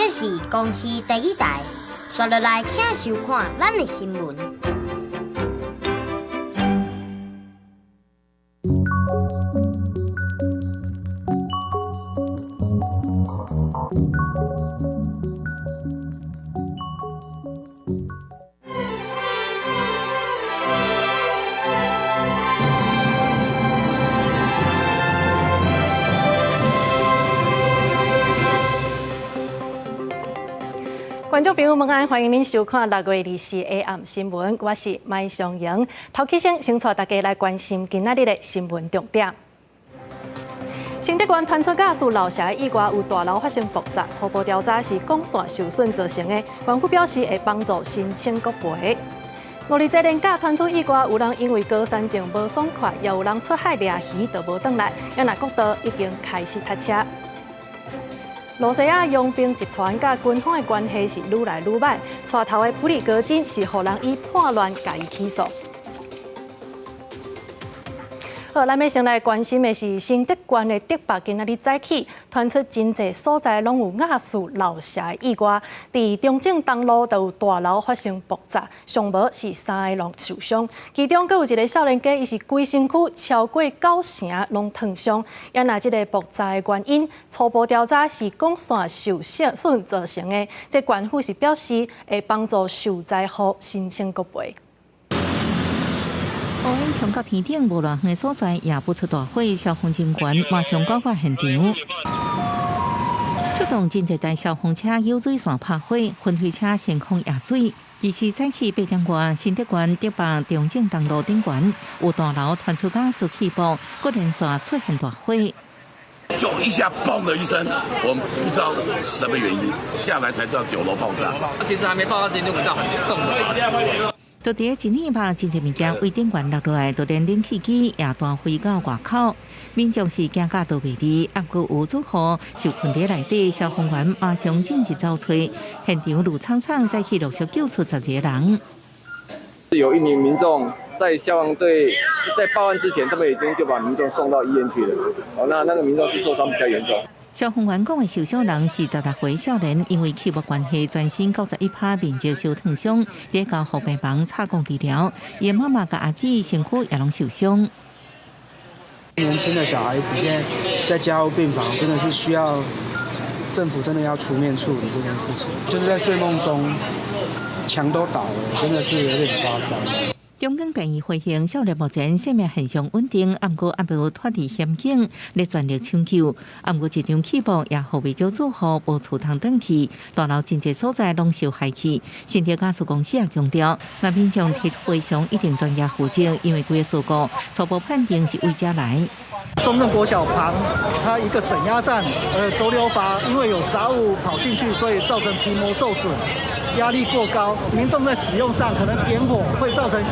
这是公视第一台，刷落来请收看咱的新闻。观众朋友们好，欢迎您收看6月24日暗新闻，我是麦尚莹。头起先带大家来关心今仔日的新闻重点。新竹县传出假使楼下以外有大楼发生爆炸，初步调查是管线受损造成的。官府表示会帮助申请国赔。5日这连假传出以外，有人因为高山症无爽快，也有人出海掠鱼就无转来，也那国道已经开始塞车。罗西亚佣兵集团甲军方的关系是愈来愈歹，带头的普里戈金是互人以叛乱加以起诉。好，咱要先来关心的是新竹县的竹北今仔日早起传出真侪所在拢有瓦斯漏射意外，伫中正东路就有大楼发生爆炸，上无是3个人受伤，其中阁有一个少年家，伊是规身躯超过9成拢烫伤。也那即个爆炸的原因，初步调查是管线受损造成的。这县府是表示会帮助受灾户申请国赔。乌云冲到天顶，无偌远的所在也不出大火，消防人员马上赶到现场，出动真侪台消防车、有水线拍火，分推车先控压水。24早起8点外，新竹县竹北中正东路顶悬有大楼传出瓦斯气爆，各连线出现大火。就一下嘣的一声，我们不知道什么原因，下来才知道9楼爆炸。其实还没爆到今天闻到很重的。就伫一年吧，真侪物件为顶悬落落来，就连冷气机也大飞到外口。民众是惊甲都袂离，也阁有住户受困伫内底，消防员马上紧急找找，现场路苍苍，再去陆续救出10个人。有1名民众在消防队在报案之前，他们已经就把民众送到医院去了。那个民众是受伤比较严重。消防员讲的受伤人是16岁少年，因为气雾关系，全身91%面积受烫伤，伫到护病房插管治疗。伊妈妈甲阿姊身躯也拢受伤。年轻的小孩子现在在加护病房，真的是需要政府真的要出面处理这件事情。就是在睡梦中，墙都倒了，真的是有点夸张。中港病院回应，少年目前生命现象稳定，不过也无脱离险境，咧全力抢救。不过一场气爆也互未少住户无厝通转去，大楼真侪所在拢受害去。新竹家属公司也强调，那民众提出赔偿一定专业负责，因为规个事故初步判定是为家来。中正国小旁，它一个整压站，轴流阀因为有杂物跑进去，所以造成皮膜受损。压力过高，民众在使用上可能点火会造成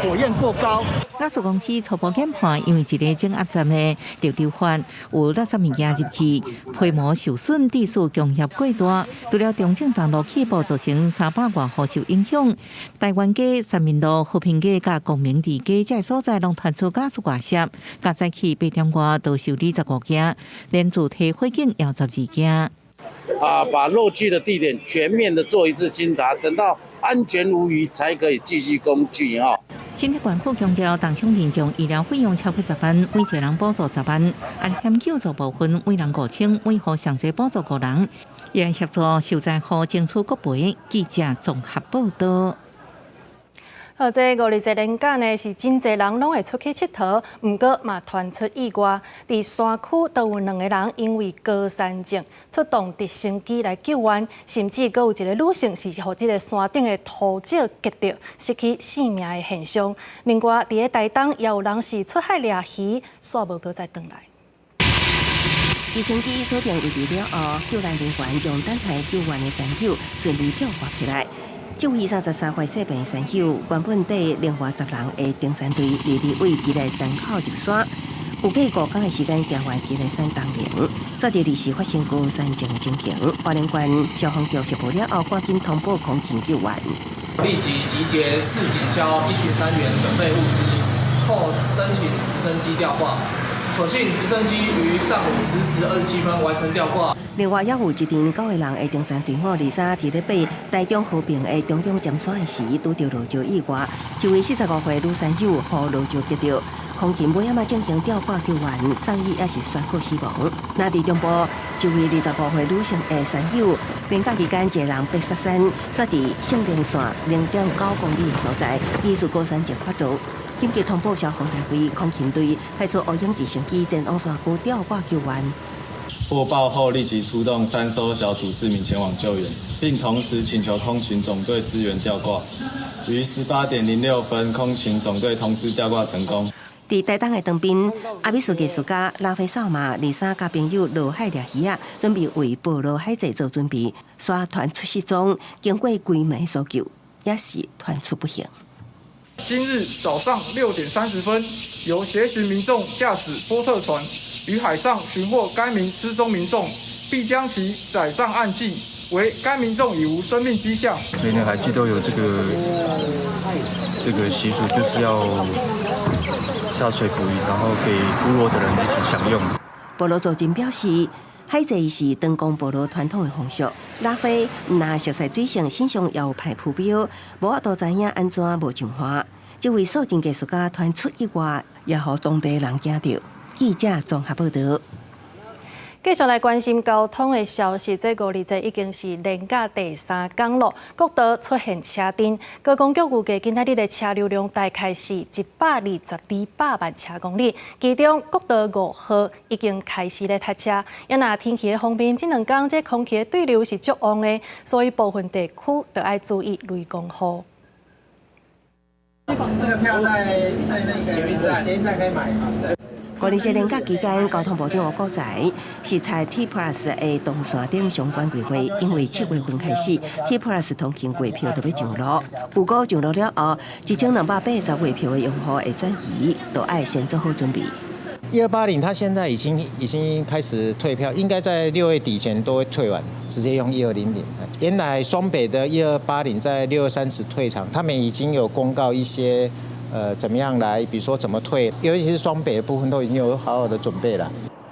火焰过高。家属公司初步检判，因为一个正压站的直流阀有垃圾物件入去，皮膜受损，地势强弱过大。除了中正东路起爆造成300多户受影响，台湾街、三民路、和平街、甲公明地街这所在拢传出家属外泄，甲早起8点外都受理25件，连主体火警也12件。把漏气的地点全面的做一次清查，等到安全无虞才可以继续工具哈。新竹县府强调，当场民众医疗费用超过10万，每一个人补助10万，安险救助部分每人5000，每户上侪补助5人，也协助受灾户争取国赔。记者综合报道。好，这5日这连假呢，是真侪人拢会出去佚佗，不过嘛传出意外，伫山区都有2个人因为高山症出动直升机来救援，甚至阁有一个女性是互这个山顶的土石击到，失去性命的现象。另外，伫个台东也有人是出海掠鱼，煞无阁再回来。直升机锁定位置了后，救援人员将等待救援的山友顺利吊挂起来。这位33岁细病山友原本带另外10人的登山队日为吉来山口入山，有计5天的时间行完吉来山东岭，抓到疑似发生高山症的情形。花莲县消防局协助了后，赶紧通报空勤救援，立即集结4警消1巡3员准备物资，后申请直升机吊挂。所幸直升机于上午10时27分完成吊挂。另外，也有一场9个人的中山队伍23伫咧爬台中和平的中央尖山时，拄到路桥意外，一位45岁女山友和路桥跌到，空勤尾仔进行吊挂救援，送医也是宣告死亡。那伫中部，一位25岁女性的山友，病假期间一人被杀身，煞伫圣灵线0.9公里的所在，疑似高山症发作。紧急通报消防单位、空勤队派出乌鹰直升机前往山区吊挂救援。获报后立即出动3艘小组4名前往救援，并同时请求空勤总队支援吊挂。于18点06分，空勤总队通知吊挂成功。伫台东的长滨，阿美术艺术家拉菲扫马23甲朋友落海掠鱼仔，准备为捕捞海贼做准备。沙团出失踪，经过规暝搜救，也是团出不幸。今日早上6点30分，由协寻民众驾驶波特船于海上寻获该名失踪民众，必将其载上岸记，为该民众已无生命迹象。每年海记都有这个习俗，就是要下水捕鱼，然后给部落的人一起享用。部落组织表示，海贼是长江部落传统的风俗。拉菲若熟悉水性，身上也有派浮标，无法度知影安怎无上花。这位素净艺术家传出意外，也互当地人惊到。记者综合报道。继续来关心交通的消息，这5日已经是连假第3天了，各道出现车阵。高公局预计今仔日的车流量大概是122万车公里，其中国道5号已经开始咧塞车。也那天气的方面，这2天这空气的对流是足旺的，所以部分地区都要注意雷公雨。这个票在那个捷运站可以买。5日节连假期间，交通部长吴国才是在 T Plus 的动线顶相关规划，因为7月份开始 T Plus 通勤月票就要上路。如果上路了后，1280月票的用户会转移，都要先做好准备。1280它现在已经开始退票，应该在6月底前都会退完，直接用1200。原来双北的1280在6月30退场，他们已经有公告一些怎么样来，比如说怎么退，尤其是双北的部分都已经有好好的准备了。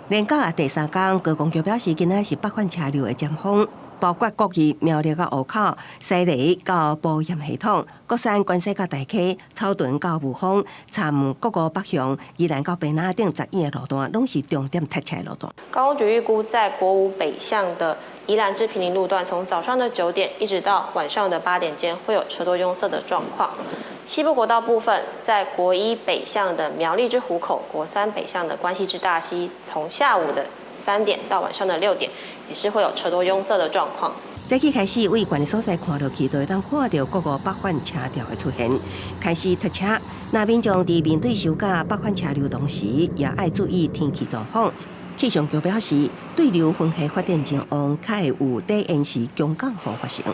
连假第3天，高公局表示，今仔是北返车流的尖峰。包括国语、苗栗到湖口、西螺到埔盐系统、国山、关西到大溪、草屯到雾峰、参国五北向、宜兰到北那等11个路段，拢是重点塞车的路段。高公局预估，在国五北向的宜兰至坪林路段，从早上的9点一直到晚上的8点间，会有车多拥塞的状况。西部国道部分，在国一北向的苗栗至湖口、国三北向的关西至大溪，从下午的3点到晚上的6点，也是会有车多拥塞的状况。早起开始，为远的所在看落去，就会当看到国五北返车潮的出现，开始塞车。那民众伫面对收假北返车流同时，也要注意天气状况。气象局表示，对流分系发展前往，较会有在延时强降雨发生。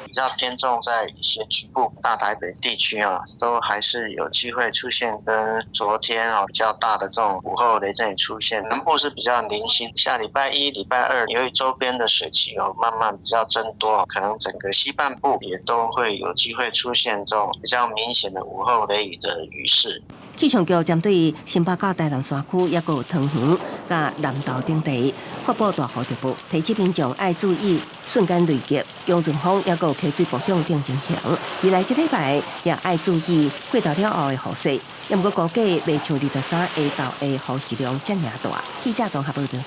比较偏重在一些局部大台北地区都还是有机会出现跟昨天比较大的这种午后雷阵雨出现。南部是比较零星，下礼拜1、礼拜2，由于周边的水汽慢慢比较增多，可能整个西半部也都会有机会出现这种比较明显的午后雷雨的雨势。气象局针对新北到台南山区，也有桃园、甲南投等地发布大雨特报，提醒民众要注意瞬间雷击、阳阵风，也有溪水暴涨等情形。未来这礼拜也要注意过道了后的雨势，也毋过估计未像23下昼的雨势量遮尔大。记者综合报道。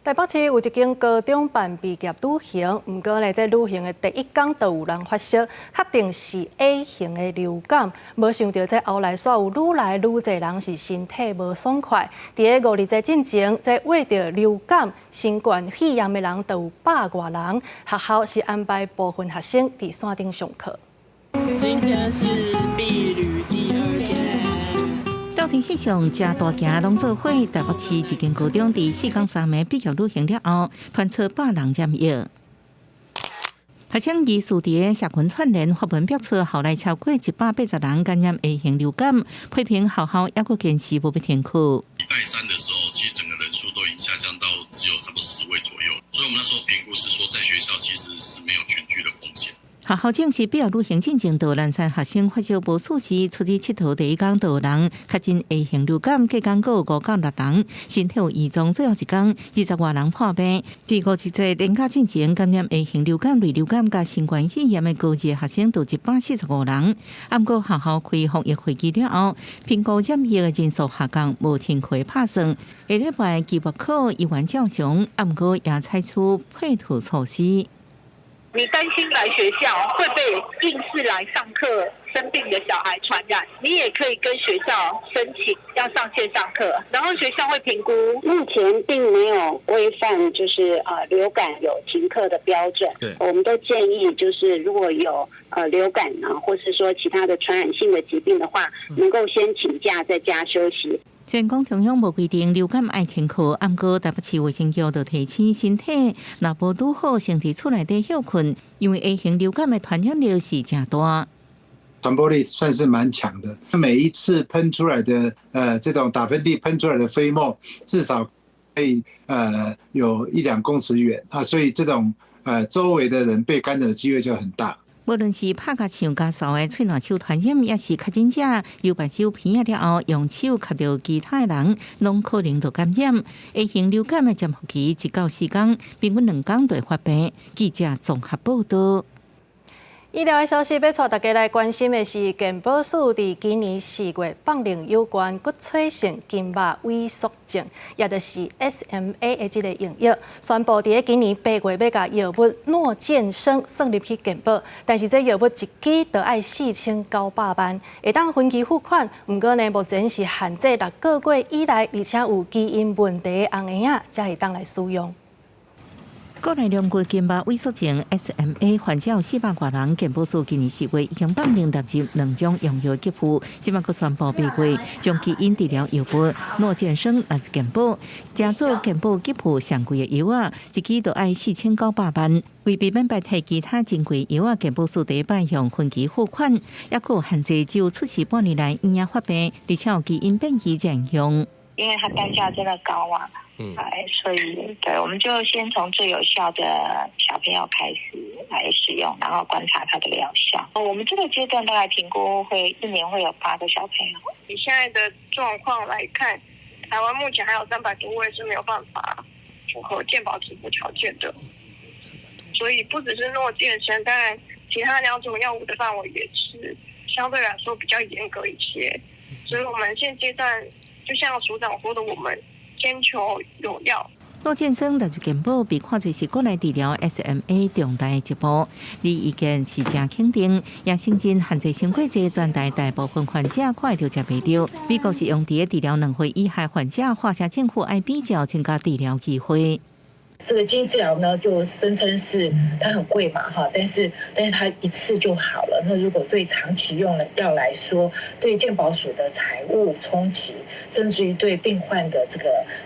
台北市有一间高中办毕业旅行，不过呢，在旅行的第1天就有人发烧，确定是 A 型的流感。没想到在后来煞有愈来愈侪人是身体无爽快。伫个5日在进前，在为着流感、新冠肺炎的人都有100多人。学校是安排部分学生伫山顶上课。今天是毕旅第2天。到天气上，加大行拢做伙。台北市一间高中伫4天3夜毕业旅行了后，传出100人染疫。学生疑似伫社群串联发文表示，校内超过180人感染 A 型流感，批评学校也阁坚持无要停课。礼拜3的时候，其实整个人数都已经下降到只有差不多10位左右，所以我们那时候评估是说，在学校其实是没有群聚的风险。学校正是比较旅行进前导南山学生发烧无舒适，出去佚佗第一天导人确诊 A 型流感，隔天有5到6人，身体有异状，最后一天20多人破病。第51岁年假进前感染 A 型流感、类流感加新冠肺炎的高级学生有145人。不过学校开防疫会议了后，评估染疫的人数下降，无停课拍算。下礼拜期末考依然照常，不过也采取配套措施。你担心来学校会被硬是来上课生病的小孩传染，你也可以跟学校申请要上线上课，然后学校会评估。目前并没有规范，就是流感有停课的标准。对，我们都建议就是如果有流感啊，或是说其他的传染性的疾病的话，能够先请假在家休息。虽然讲中央无规定流感爱停课，不过台北市卫生局就提醒身体若无拄好，先伫厝内底休困，因为 A 型流感的传染力是真大。传播力算是蛮强的，每一次喷出来的这种打喷嚏喷出来的飞沫，至少可以有1-2公尺远啊，所以这种周围的人被感染的机会就很大。无论是拍甲唱甲扫的喙烂手传染，也是确诊者右白手片了后，用手吸到其他的人，拢可能就感染。A 型流感的潜伏期1到4天，平均2天就会发病。记者综合报道。医疗的消息，要带大家来关心的是，健保署伫今年4月放令有关骨髓性静脉萎缩症，也就是 SMA 的这个用药，宣布伫今年8月要甲药物诺健生算入去健保，但是这药物一支就要4900万，会当分期付款。不过呢，目前是限制6个月以内，而且有基因问题的红婴仔才会当来使用。国内两骨静脉萎缩症 SMA 患者有400多人，健保署今年4月已经放令纳入2种用药给付，今麦佫宣布8月将基因治疗药物诺健生纳入健保，加做健保给付上贵的药啊，一支就要4900万。为避免白提其他珍贵药啊，健保署第一摆向分期付款，也佫有限制，只有出示半年内医院发病，而且有基因变异现象。因为它单价真的高啊。所以对，我们就先从最有效的小朋友开始来使用，然后观察它的疗效。我们这个阶段大概评估会1年会有8个小朋友。以现在的状况来看，台湾目前还有300多位是没有办法符合健保支付条件的，所以不只是诺健生，当然其他2种药物的范围也是相对来说比较严格一些。所以我们现阶段就像署长说的，我们先求有药。诺健生纳入健保被看作是国内治疗 SMA 重大的一步，你意见是正肯定，也承认限制成过剂全大部分患者看会到食袂到。美国是用伫治疗2岁以下患者，华夏政府爱比较增加治疗机会。这个基因治疗呢，就声称是它很贵嘛，哈，但是它一次就好了。那如果对长期用的药来说，对健保署的财务冲击，甚至于对病患的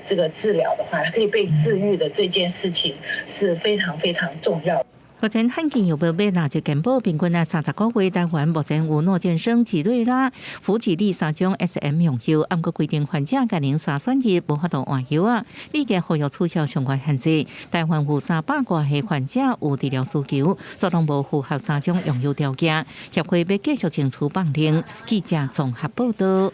这个治疗的话，它可以被治愈的这件事情是非常非常重要的。目前罕见药物要纳入健保，平均30个月。台湾目前有诺健生、吉瑞拉、福吉利3种 SM 用药，不过规定患者家庭3选日无法度换药啊。立即服药促销相关限制。台湾有300多个患者有治疗需求，所拢无符合3种用药条件。协会要继续争取放令。记者综合报道。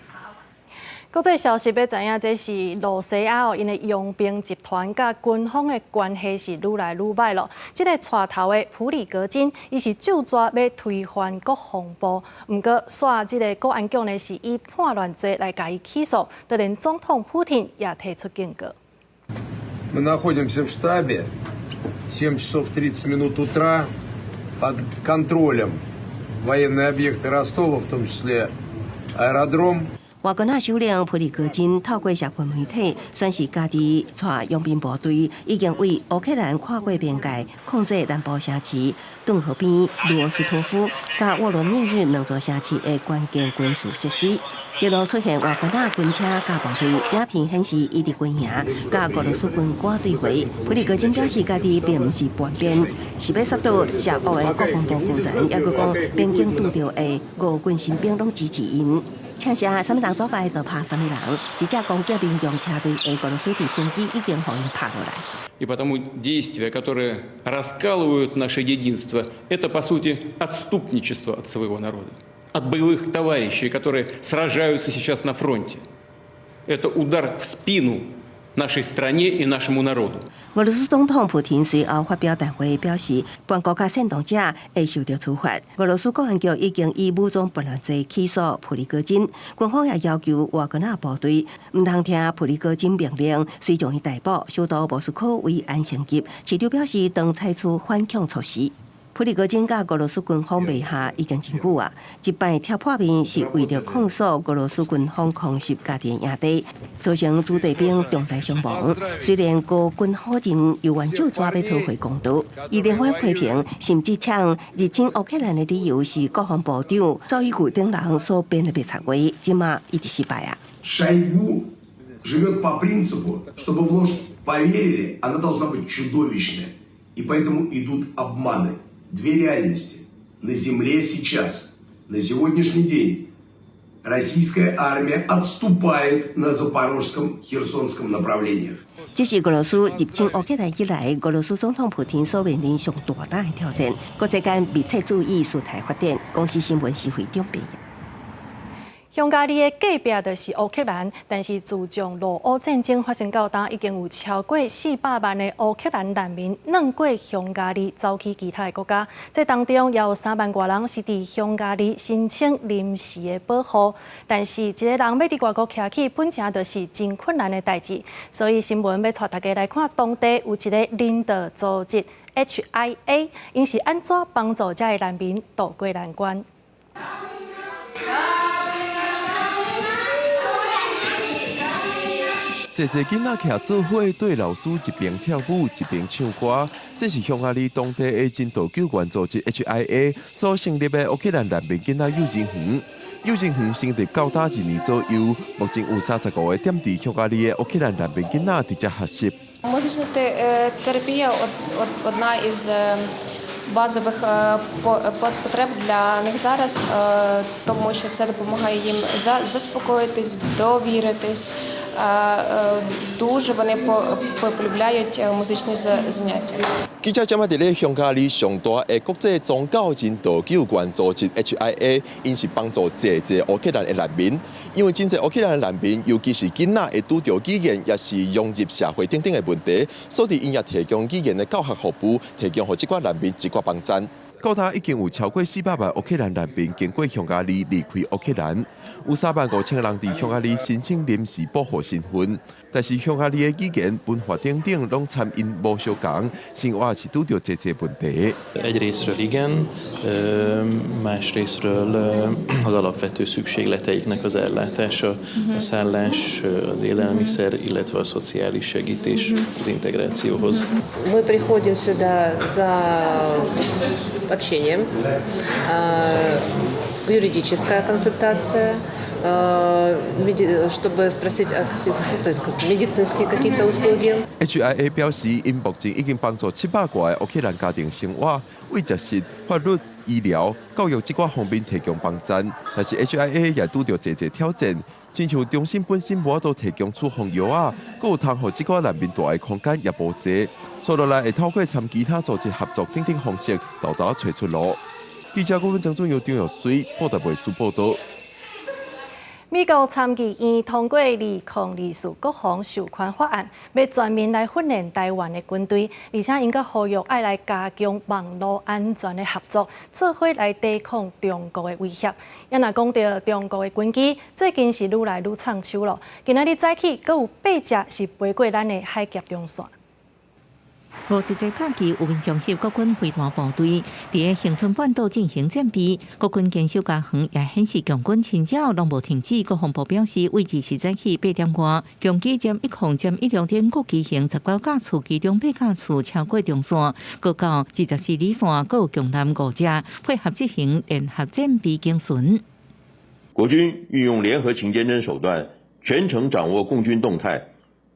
国际消息要知影，这是罗西亚因的佣兵集团甲军方的关系是愈来愈歹咯。这个带头的普里格金，伊是就抓要推翻国防部，不过煞这个国安局呢是以叛乱罪来甲伊起诉，就连总统普丁也提出警告。Мы находимся в штабе. 7 часов 30 минут утра под контролем военные объекты Ростова, в том числе аэродром. 瓦格纳首领普里戈金透过社群媒体宣示，家己带佣兵部队已经为乌克兰跨过边界，控制南部城市顿河边罗斯托夫甲沃罗涅日2座城市的关键军事设施。一路出现瓦格纳军车甲部队，影片显示伊伫军营甲俄罗斯军官对话。普里戈金表示，家己并不是叛变，是要杀到邪恶的国防部高层，也佮讲边境拄到的俄军新兵拢支持因。请下什么人作败就拍什么人，一架攻击民用车队的俄罗斯直升机已经互因拍落来。И потому действия, которые раскалывают наше единство, это, по сути, отступничество от своего народа, от боевых товарищей, которые сражаются сейчас на фронте. Это удар в спину нашей стране и нашему народу. 俄罗斯总统普廷随后发表谈话表示，本国家煽动者会受到处罚。俄罗斯国安局已经以武装叛乱罪起诉普里戈金，军方也要求瓦格纳部队唔通听普里戈金命令，遂将伊逮捕，首都莫斯科为安全级。市长表示，当采取反恐措施。普里戈金甲俄罗斯军方灭下已经真久啊！一摆挑破面是为了控诉俄罗斯军方空袭家己营地，造成子弟兵重大伤亡。虽然各军好人又援手抓要讨回公道，伊另外批评，甚至抢入侵乌克兰的理由是国防部长赵伊古等人所编的别插话，即马一直失败啊！Шойгу живет по принципу, чтобы в ложь поверили, она должна быть чудовищная, и поэтому идут обманы. Две реальности. На земле сейчас, на сегодняшний день, российская армия отступает на Запорожском, Херсонском направлениях. 这是俄罗斯入侵乌克兰以来，俄罗斯总统普廷所面临上大胆的挑战。国际间密切注意事态发展，公司新闻是非常必要。匈牙利的隔壁就是乌克兰，但是自从俄乌战争发生到当，已经有超过400万的乌克兰难民软过匈牙利，走去其他的国家。这当中也有3万多人是伫匈牙利申請臨時的保護，但是一個人要伫外國徛起，本正就是真困難的代志。所以新聞要帶大家來看當地有一個人道組織 HIA， 因是安怎幫助這個難民渡過難關。一个囡仔徛做伙，对老师一边跳舞一边唱歌。这是匈牙利当地的人道救援组织 HIA 所成立的乌克兰难民囡仔幼稚园。幼稚園成立9年左右，目前有35個點伫匈牙利的烏克蘭難民囡仔直接學習。Музична терапія одна із базових потреб для них зараз, тому що це допомагає їм заспокоїтись, довіритись. Дуже вони полюбляють музичні заняття. 記者今日喺匈牙利上大嘅國際宗教人道救援組織 HIA， 因是幫助濟烏克蘭嘅難民，因為真濟烏克蘭嘅難民，尤其是囡仔會拄到語言，也是融入社會等等嘅問題，所以因也提供語言嘅教學服務，提供予這群難民一個幫助。到他已經有超過400萬烏克蘭難民經過匈牙利離開烏克蘭，有35000人伫匈牙利申請臨時保護身份，但是匈牙利嘅語言、文化等等攏參因無相同，生活是拄到這問題。Egyrészről igen, másrésztről az alapvető szükségleteiknek az ellátása, a szállás, az élelmiszer, illetve a szociális segítés az integrációhoz. Мы приходим сюда за общением, юридическая консультация, чтобы спросить, то есть медицинские какие-то услуги. HIA 表示，因目前已經幫助700個烏克蘭家庭生活，為食食、法律、醫療、教育這個方面提供幫助。但是 HIA 也拄到這挑戰，親像中心本身無法度提供處方藥啊，佫有通互這個難民住嘅空間也無濟，所以落來會透過參其他組織合作等等方式，豆豆找出路。記者顧問張總由張玉水報道衛視報道。美國參議院通過2024國防授權法案，要全面來訓練台灣的軍隊，而且應該呼籲愛來加強網絡安全的合作，做伙來抵抗中國的威脅。也若講到中國的軍機，最近是愈來愈搶手咯。今仔日早起，閣有8隻是飛過咱的海峽中線。5日假期，有民眾涉國軍飛彈部隊佇恆春半島進行戰備，國軍堅守家園也顯示強軍侵擾攏無停止。國防部表示，為20早起8點外，強機殲1控殲1點各機型19架次，其中8架次超過中線，各到24里線，各有強艦5隻，配合執行聯合戰備精神。國軍運用聯合情監偵手段，全程掌握共軍動態，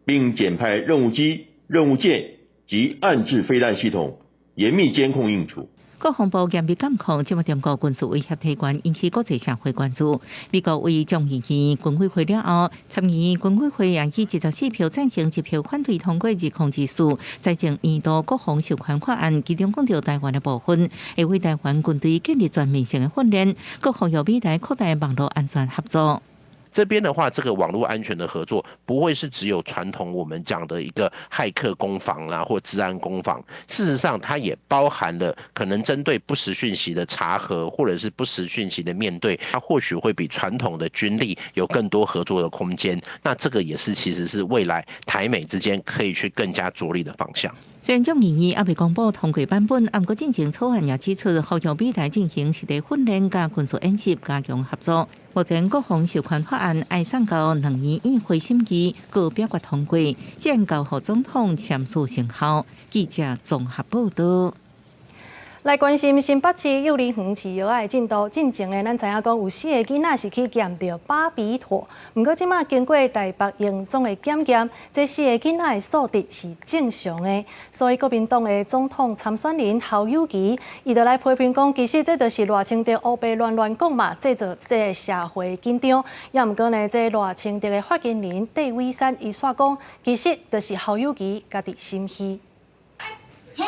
並簡派任務機、任務艦及暗制飛彈系統，嚴密監控應處。国防部严密监控，今日中国军事威胁提悬，引起国际社会关注。美国为众议院军委会了后，参议院军委会也以74票赞成、1票反对通过《控制署财政年度国防授权法案》，其中讲到台湾的部分，会为台湾军队建立全面性的训练，各呼吁美台扩大网络安全合作。这边的话，这个网络安全的合作不会是只有传统我们讲的一个骇客攻防啦，或治安攻防。事实上，它也包含了可能针对不实讯息的查核，或者是不实讯息的面对，它或许会比传统的军力有更多合作的空间。那这个也是其实是未来台美之间可以去更加着力的方向。虽然众议院还未公布通过版本，不过进行草案也指出，呼吁美台进行实地训练加军事演习，加强合作。目前国防授权法案要送到2年议会审议，各表决通过，将交予总统签署生效。记者综合报道。来关心新北市幼儿园饲药的进度。进前咱知影讲有4个囡仔是去验到巴比妥，不过即马经过台北营总的检验，这4个囡仔的数值是正常的。所以国民党的总统参选人侯友宜，伊就来批评讲，其实这就是赖清德乌白乱讲嘛，制造这社会紧张。也毋过呢，这赖清德的发言人戴伟山伊说讲，其实就是侯友宜家己心虚。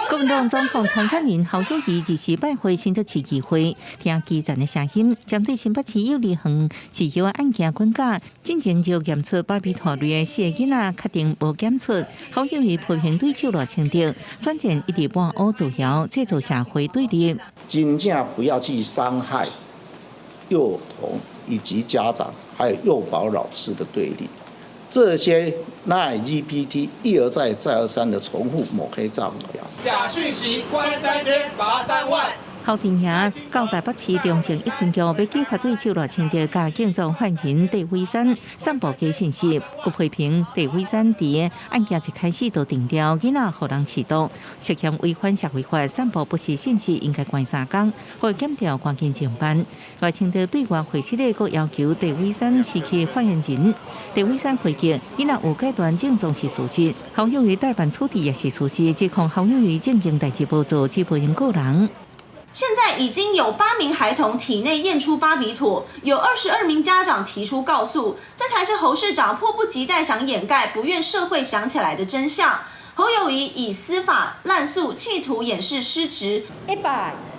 国民党总统参选人侯友宜日时拜会新竹市议会，听基层的声音，针对新北市幼儿园饲药案件管价，进前就验出巴比妥类的4个囡仔，确定无检出。侯友宜批评对手赖清德，选战一直搬乌造谣，制造社会对立。真正不要去伤害幼童以及家长，还有幼保老师的对立。这些LGBT 一而再、再而三的重复抹黑造谣，假讯息关3天，罚3万。侯庭霞到台北市中正1分局，要举发对手赖清德加竞总犯人戴伟山散布假信息，佮批评戴伟山伫案件一开始就定调囡仔互人饲毒，涉嫌违反社会法，散布不实信息应该关3天，或检调关键侦办。赖清德对外回息的佮要求戴伟山辞去发言人，戴伟山回击囡仔有阶段竞总是事实，侯友宜代办处理也是事实，指控侯友宜正经代志无做，只批评个人。现在已经有8名孩童体内验出巴比妥，有22名家长提出告诉，这才是侯市长迫不及待想掩盖、不愿社会想起来的真相。侯友宜以司法滥诉企图掩饰失职。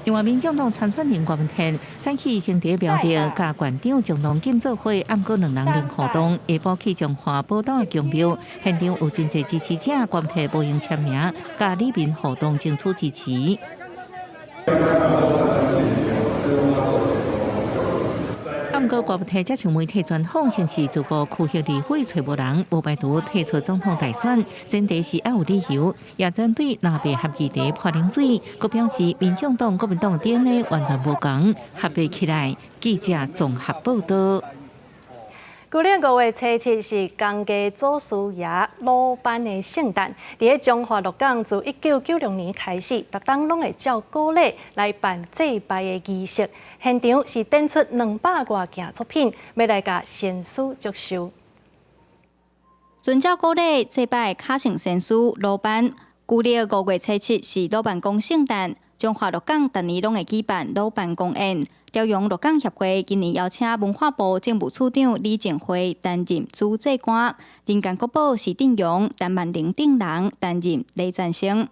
另外，民众党参选人郭文天早起先伫标定，甲县长共同建做会，暗过2人零活动，下晡去中华宝岛的公庙，现场有真侪支持者，郭文天无用签名，甲里面活动争取支持。不过，郭文天接受媒体专访，称是自曝区域议会找无人，无排除退出总统大选，前提是要有理由，也针对南北合议题泼冷水。佮表示，民众党、国民党 DNA 完全无同，合并起来。记者综合报道。旧年5月7日是公家祖师爷鲁班的圣诞，伫中华鹿港自1996年开始，逐冬拢会照古礼来办祭拜的仪式。现场是展出200多件作品，要来甲先师祝寿。遵照古礼祭拜卡圣先师鲁班。旧年5月7日是鲁班公圣诞，中华鹿港逐年拢会举办鲁班公宴。朝阳鹿港协会今年邀请文化部政务处长李正辉担任主祭官，人间国宝是郑阳、陈万玲等人担任礼赞星。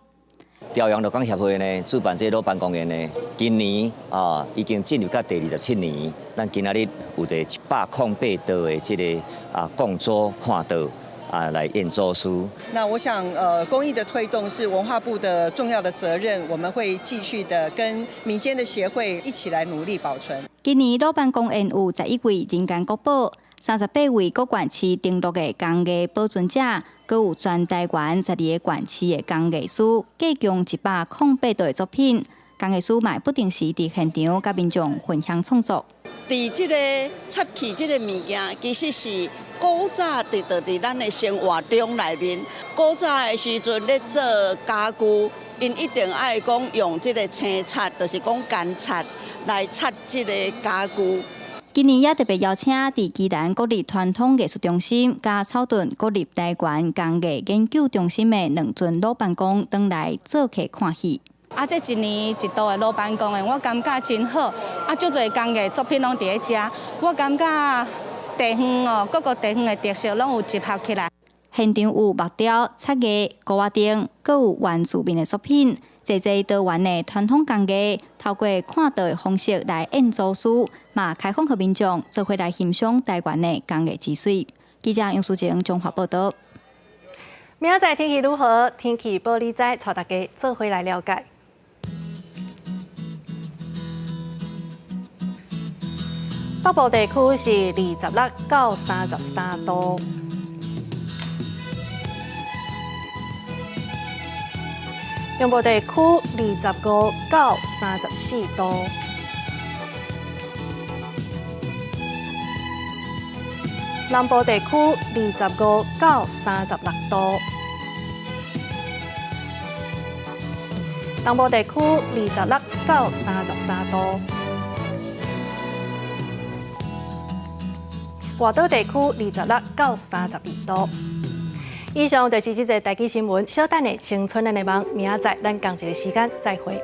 朝阳鹿港协会呢，主办这鲁班公宴呢，今年已经进入到第27年，咱今仔日有第108道的这个讲座看到。来验周书。那我想，公益的推动是文化部的重要的责任，我们会继续的跟民间的协会一起来努力保存。今年鲁班公宴有11位人间国宝，38位各县市登录的工艺保存者，佮有全台湾12个县市的工艺师，计共108道的作品。工艺师嘛不定时伫现场甲民众分享创作。伫这个漆器这个物件，其实是古早伫咱的生活中内面。古早的时阵咧做家具，因一定爱讲用这个青漆，就是讲干漆来漆这个家具。今年也特别邀请伫基南国立传统艺术中心、甲草屯国立台湾工艺研究中心的2尊鲁班公登来做客看戏。啊，这一年一度的老板公园，我感觉真好。啊，足侪工艺作品拢伫咧遮，我感觉地方哦，各个地方的特色拢有集合起来。现场有木雕、漆艺、高瓦顶，各有原住民的作品。侪多元的传统工艺，透过看到的方式来演奏书，嘛开放给民众做伙来欣赏台湾的工艺之水。记者杨淑晴综合报道。明仔载天气如何？天气报你知，带大家做伙来了解。北部地区是26到33度，中部地区25到34度，南部地区25到36度，东部地区26到33度。外岛地区26到32度。以上就是这则台记新闻，小等的青春的内容，明仔载咱同一个时间再会。